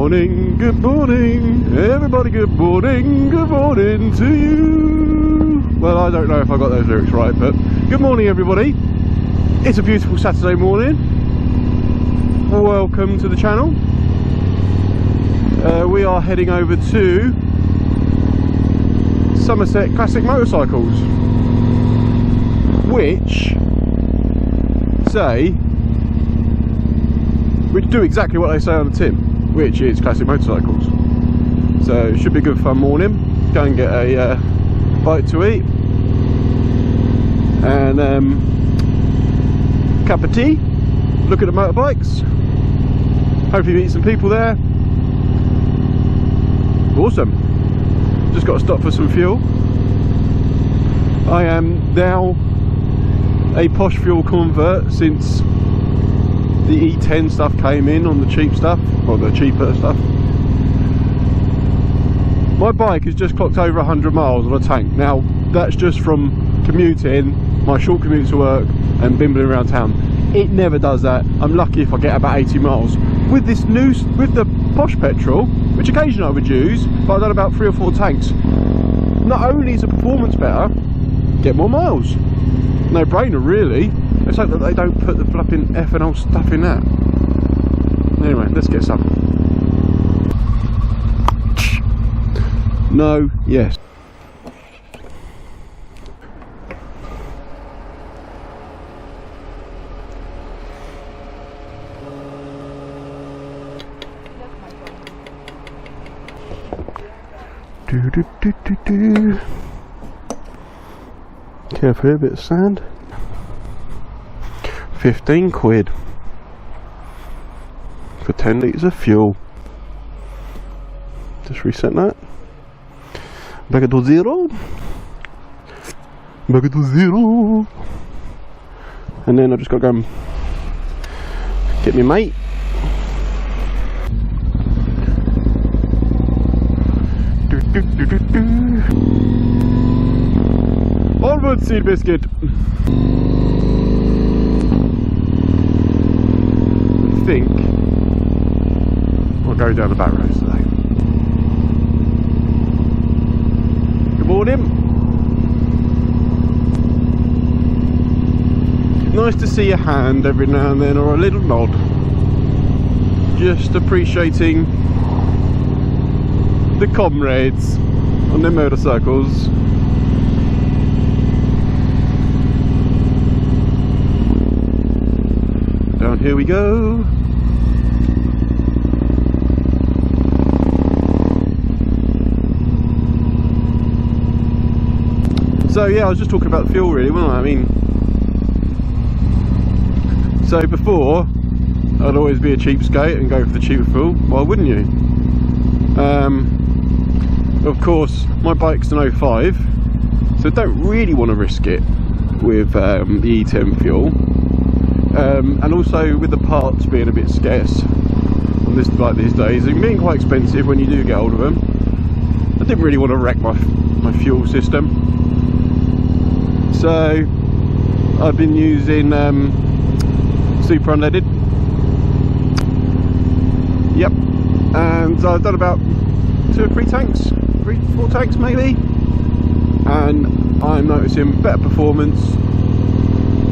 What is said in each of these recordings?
morning, everybody, good morning to you. Well, I don't know if I got those lyrics right, but good morning, everybody. It's a beautiful Saturday morning. Welcome to the channel. We are heading over to Somerset Classic Motorcycles, which do exactly what they say on the tin, which is classic motorcycles. So it should be a good fun morning. Go and get a bite to eat and cup of tea, look at the motorbikes, hopefully meet some people there. Awesome. Just got to stop for some fuel. I am now a posh fuel convert since the E10 stuff came in on the cheap stuff, or the cheaper stuff. My bike has just clocked over 100 miles on a tank. Now that's just from commuting, my short commute to work and bimbling around town. It never does that. I'm lucky if I get about 80 miles. With this new, with the posh petrol, which occasionally I would use, but I've done about 3 or 4 tanks. Not only is the performance better, get more miles. No brainer really. It's like that they don't put the flipping ethanol stuff in that. Anyway, let's get some. No, yes. Do. Careful, a bit of sand. 15 quid for 10 litres of fuel. Just reset that. Back it to zero. Back it to zero. And then I've just got to go and get me mate. Onward, Seed Biscuit. I think we'll go down the back roads today. Good morning. Nice to see a hand every now and then, or a little nod. Just appreciating the comrades on their motorcycles. Down here we go. So yeah, I was just talking about the fuel really, wasn't I? I mean, so before I'd always be a cheapskate and go for the cheaper fuel. Why wouldn't you? Of course, my bike's an 05, so don't really want to risk it with the E10 fuel. And also with the parts being a bit scarce on this bike these days and being quite expensive when you do get hold of them, I didn't really want to wreck my fuel system. So I've been using super unleaded. Yep, and I've done about 2 or 3 tanks, 4 tanks maybe, and I'm noticing better performance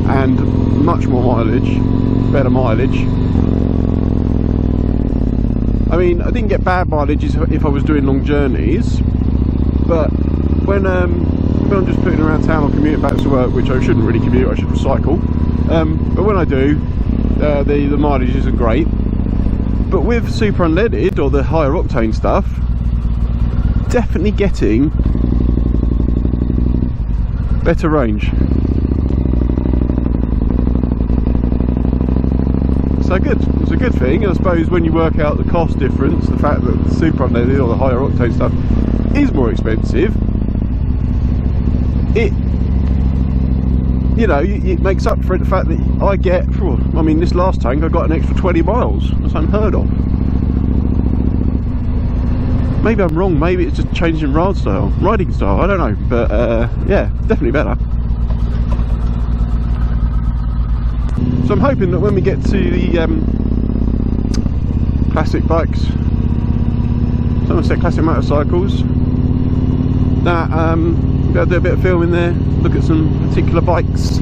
and much more mileage, better mileage. I mean, I didn't get bad mileage if I was doing long journeys, but when I'm just putting around town or commuting back to work, which I shouldn't really commute, I should cycle, but when I do, the mileage isn't great. But with super unleaded or the higher octane stuff, definitely getting better range. So good, it's a good thing. I suppose when you work out the cost difference, the fact that the super unleaded or the higher octane stuff is more expensive, it makes up for the fact that I get, I mean, this last tank I got an extra 20 miles. That's unheard of. Maybe I'm wrong, maybe it's just changing riding style, I don't know, but yeah, definitely better. So I'm hoping that when we get to the classic bikes Somerset Classic Motorcycles. That they'll do a bit of filming there, look at some particular bikes.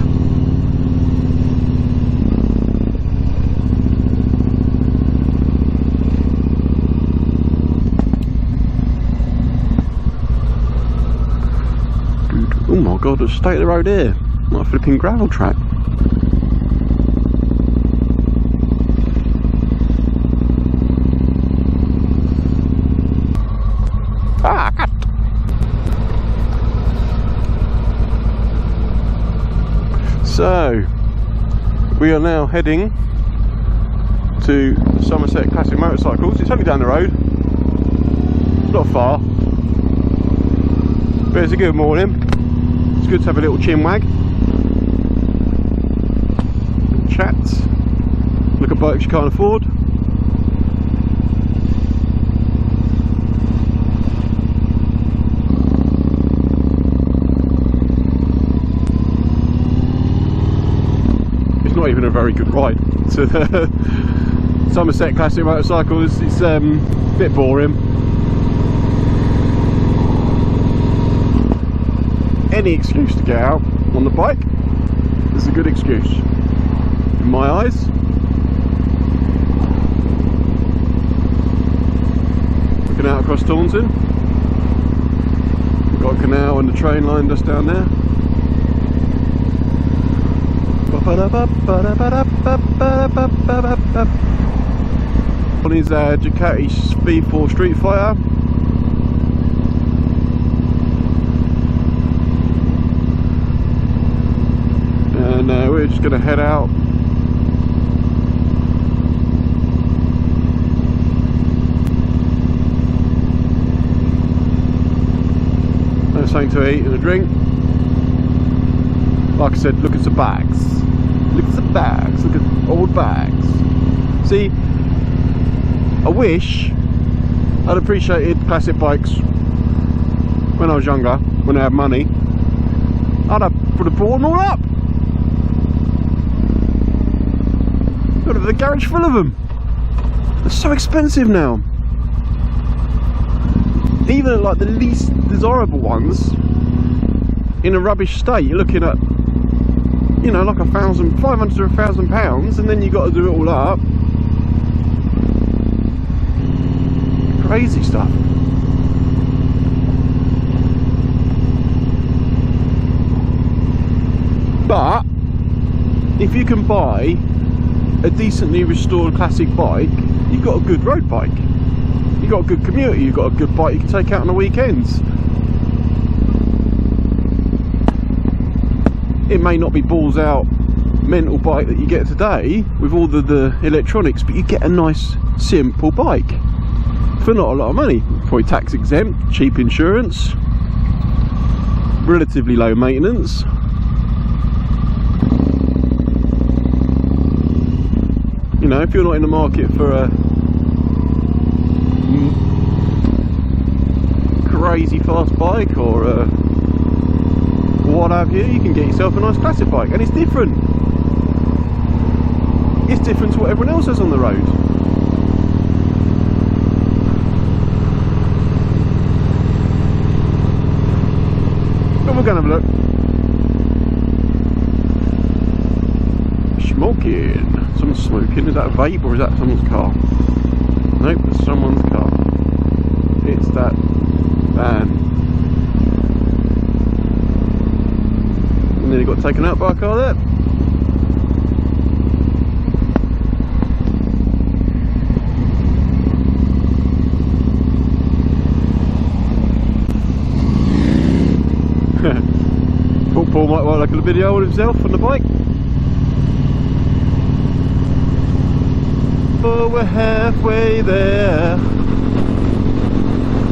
Oh my god, the state of the road here, like a flipping gravel track. Ah, cut. So, we are now heading to Somerset Classic Motorcycles. It's only down the road, it's not far, but it's a good morning. It's good to have a little chin wag, chat, look at bikes you can't afford. It's not even a very good ride to the Somerset Classic Motorcycles. It's a bit boring. Any excuse to get out on the bike is a good excuse in my eyes. Looking out across Taunton, we've got a canal and the train line just down there. On his Ducati Speed 4 Street Fighter. And we're just going to head out. There's something to eat and a drink. Like I said, look at the bags. Look at the bags. Look at old bags. See, I wish I'd appreciated classic bikes when I was younger, when I had money. Would have bought them all up. Got the garage full of them. They're so expensive now. Even at like the least desirable ones, in a rubbish state, you're looking at, you know, like £500 to £1,000, and then you got to do it all up. Crazy stuff. But if you can buy a decently restored classic bike, you've got a good road bike, you've got a good commuter, you've got a good bike you can take out on the weekends. It may not be balls out mental bike that you get today with all the electronics, but you get a nice simple bike for not a lot of money. Probably tax exempt, cheap insurance, relatively low maintenance. You know, if you're not in the market for a crazy fast bike or what have you, you can get yourself a nice classic bike, and it's different. It's different to what everyone else has on the road. But we're going to have a look. Smoking. Someone's smoking. Is that a vape or is that someone's car? Nope, it's someone's car. It's that van. And then he got taken out by a car there. Paul might want like a video of himself on the bike. Oh, we're halfway there.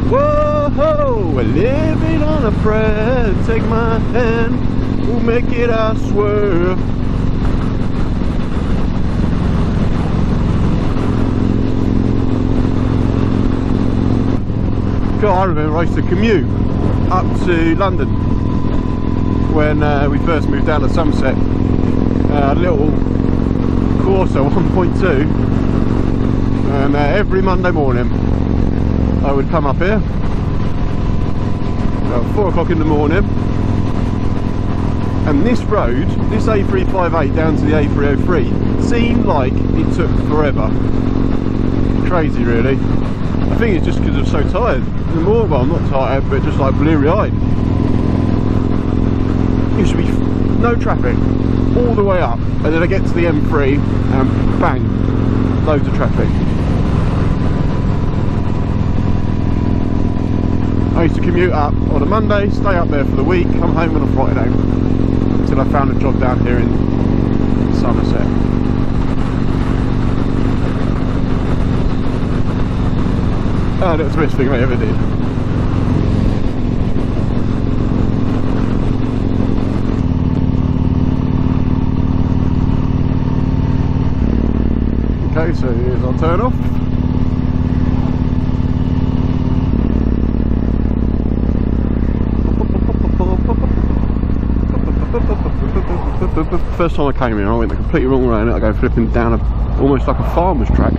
Whoa, we're living on a prayer. Take my hand, we'll make it, I swear. God, I remember I used to commute up to London when we first moved down to Somerset. A little Corsa 1.2, and every Monday morning I would come up here about 4 o'clock in the morning, and this road, this A358 down to the A303, seemed like it took forever. Crazy really. I think it's just because I'm so tired. The more, well, I'm not tired, but just like bleary-eyed. It should be no traffic all the way up, and then I get to the M3 and bang, loads of traffic. I used to commute up on a Monday, stay up there for the week, come home on a Friday, until I found a job down here in Somerset. Oh, that was the best thing I ever did. Okay, so here's our turn off. First time I came here, I went the completely wrong way, and I go flipping down almost like a farmer's track.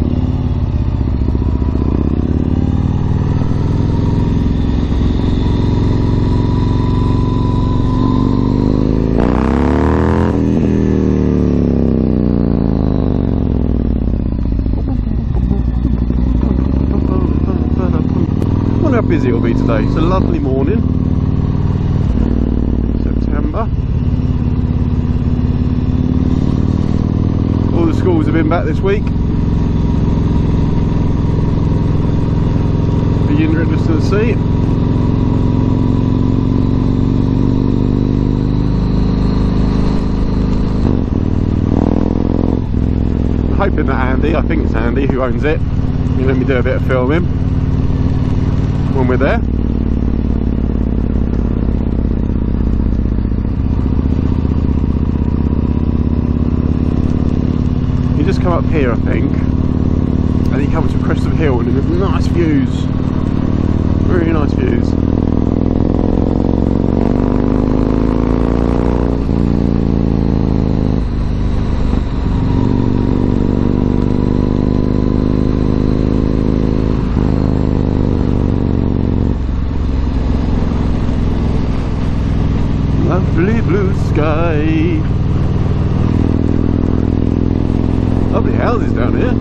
I wonder how busy it'll be today. It's a lovely morning, September. All the schools have been back this week. Be interesting to see. I'm hoping that Andy, I think it's Andy who owns it, he'll let me do a bit of filming when we're there. You just come up here, I think, and you come to the crest of the hill, and there's nice views, very nice views. Lovely blue sky. Lovely houses down here.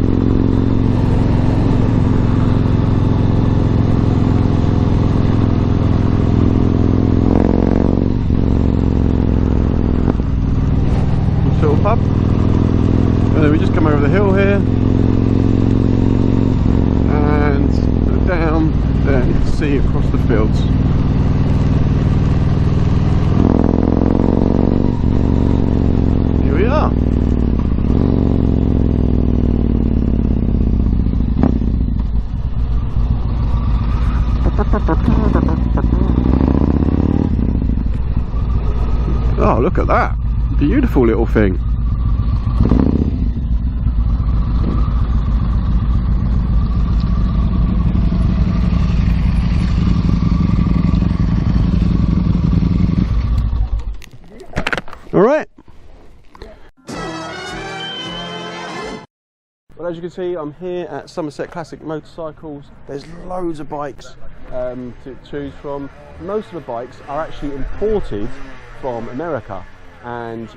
Little pub. And then we just come over the hill here. And down there you can see across the fields. Here we are. Oh, look at that. Beautiful little thing. All right. Well, as you can see, I'm here at Somerset Classic Motorcycles. There's loads of bikes to choose from. Most of the bikes are actually imported from America, and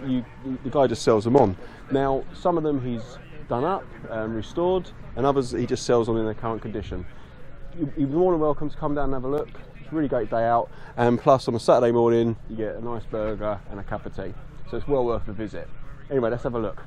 the guy just sells them on. Now, some of them he's done up, restored, and others he just sells on in their current condition. You're more than welcome to come down and have a look. It's a really great day out, and plus on a Saturday morning you get a nice burger and a cup of tea, so it's well worth a visit. Anyway, let's have a look.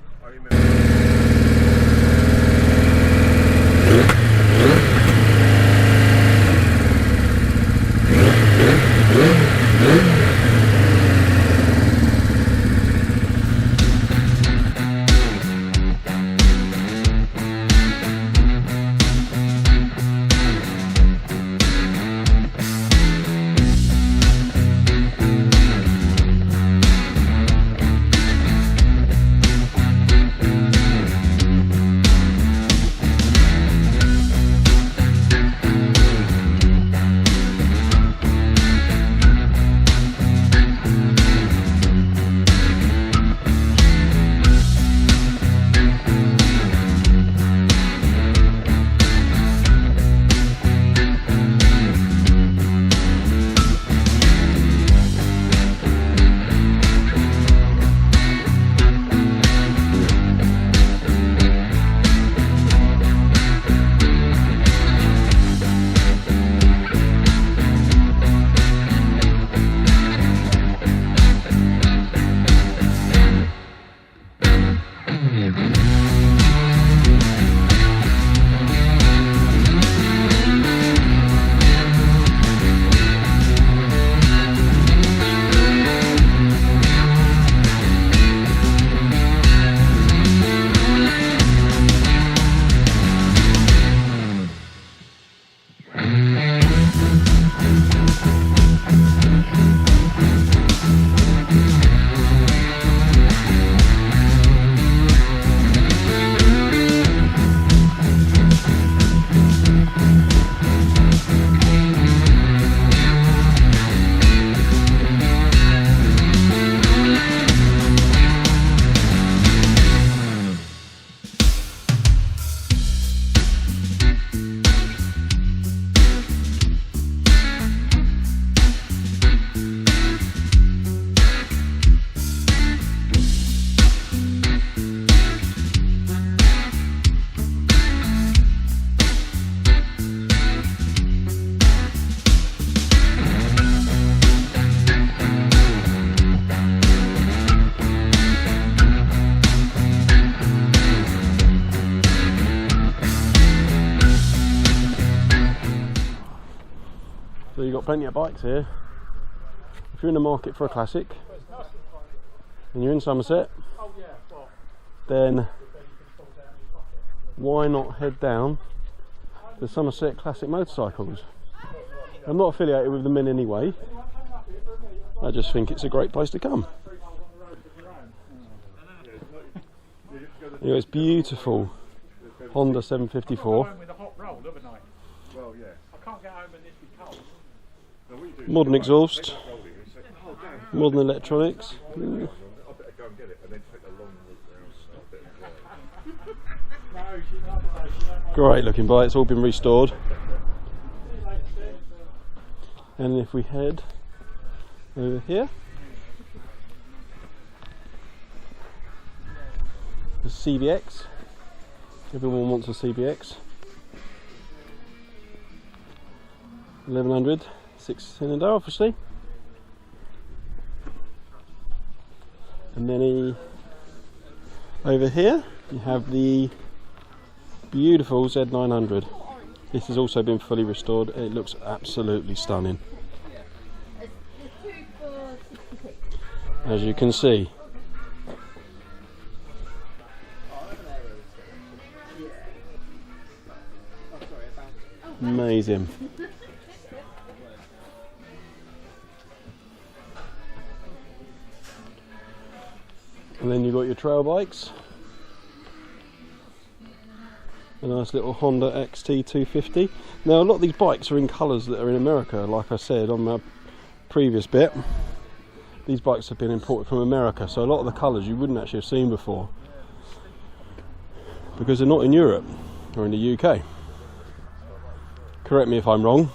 So you've got plenty of bikes here. If you're in the market for a classic and you're in Somerset, then why not head down to Somerset Classic Motorcycles? I'm not affiliated with them in any way. I just think it's a great place to come. You know, it's beautiful Honda 754. Modern exhaust, modern electronics. Great looking bike, it's all been restored. And if we head over here, the CBX. Everyone wants a CBX. 1100. 6-cylinder, obviously, and then over here you have the beautiful Z900. This has also been fully restored. It looks absolutely stunning, as you can see. Amazing. And then you've got your trail bikes. A nice little Honda XT250. Now a lot of these bikes are in colours that are in America, like I said on my previous bit. These bikes have been imported from America, so a lot of the colours you wouldn't actually have seen before, because they're not in Europe or in the UK. Correct me if I'm wrong.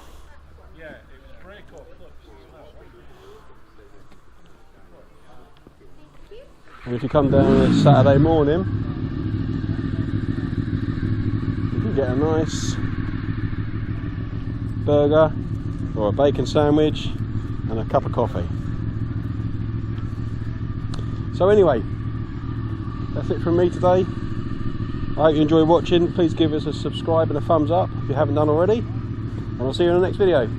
And if you come down on a Saturday morning, you can get a nice burger or a bacon sandwich and a cup of coffee. So anyway, that's it from me today. I hope you enjoy watching. Please give us a subscribe and a thumbs up if you haven't done already, and I'll see you in the next video.